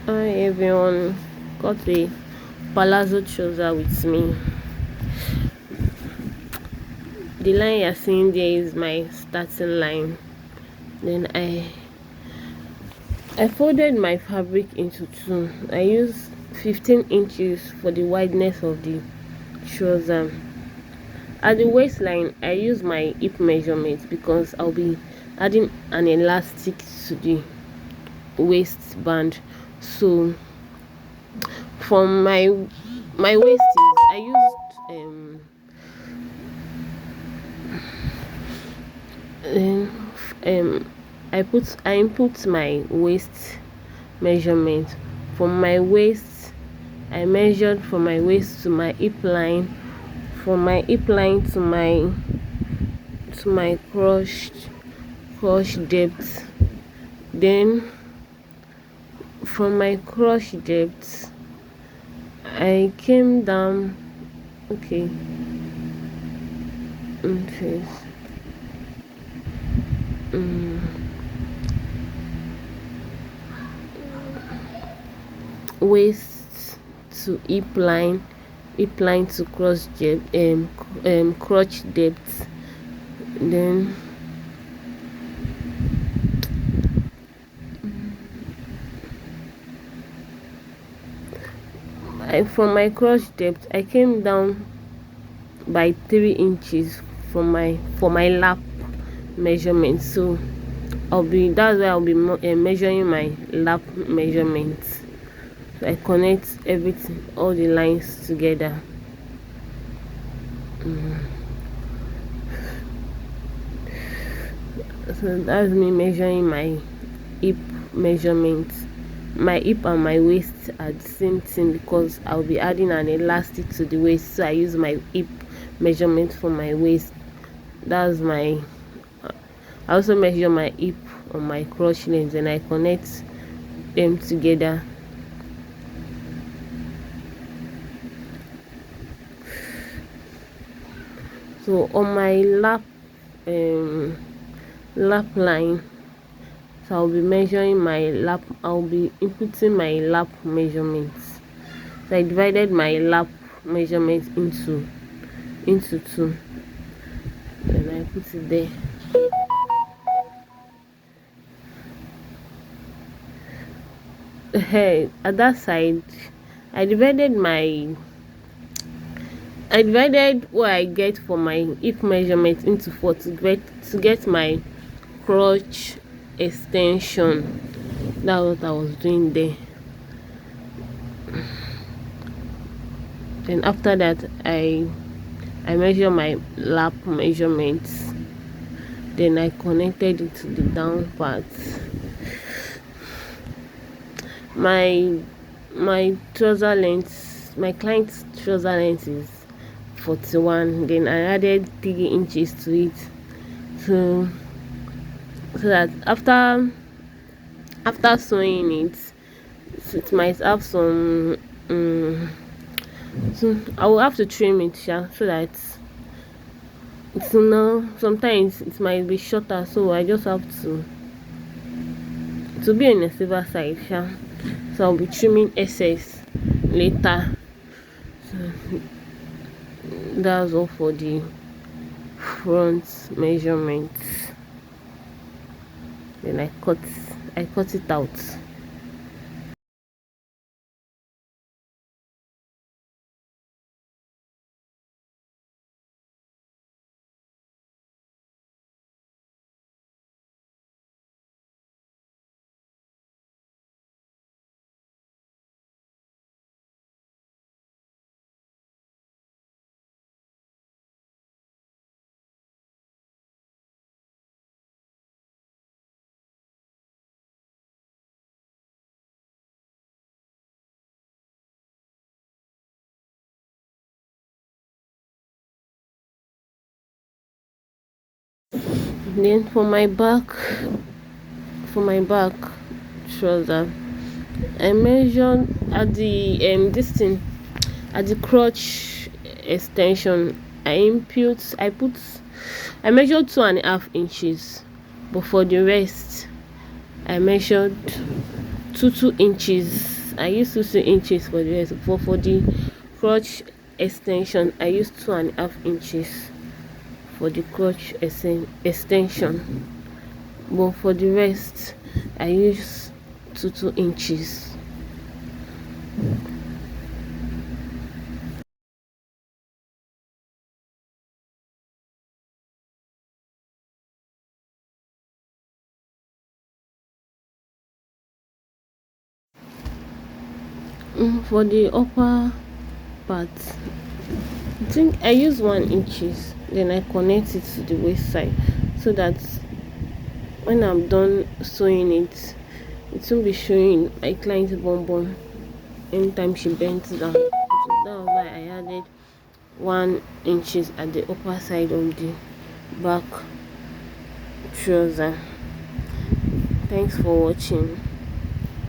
Hi everyone, got the palazzo trouser with me. The line you're seeing there is my starting line. Then I folded my fabric into two. I used 15 inches for the wideness of the trouser. At the waistline, I use my hip measurement because I'll be adding an elastic to the waistband. So from my waist I used I input my waist measurement. From my waist, I measured from my waist to my hip line, from my hip line to my crotch depth. Then from my crotch depth, I came down. Okay. Waist to hip line to crotch depth. Then from my crotch depth I came down by 3 inches for my lap measurement. So that's why I'll be measuring my lap measurement. So I connect everything, all the lines together. So that's me measuring my hip measurement. My hip and my waist are the same thing because I'll be adding an elastic to the waist, so I use my hip measurement for my waist. That's my I also measure my hip on my crotch length and I connect them together. So on my lap line, so I'll be measuring my lap, I'll be inputting my lap measurements. So I divided my lap measurement into two, and I put it there. Hey, at that side I divided what I get for my hip measurement into 4 to get my crotch extension. That's what I was doing there. Then after that I measure my lap measurements. Then I connected it to the down part. My trouser length, my client's trouser length is 41. Then I added 3 inches to it, so that after sewing it might have some so I will have to trim it, so that it's sometimes it might be shorter, so I just have to be on the safer side, so I'll be trimming excess later. So that's all for the front measurements. Then I cut it out. Then for my back trouser, I measured at the at the crotch extension. I measured 2.5 inches, but for the rest I measured 2 inches waist I use 2 inches for the waist, but for the crotch extension I use 2.5 inches for the crotch extension, but for the rest I use 2 inches. For the upper part, I think I use 1 inches, then I connect it to the waist side, so that when I'm done sewing it, it won't be showing my client's bum bum anytime she bends down. So that was why I added 1 inches at the upper side of the back trouser. Thanks for watching.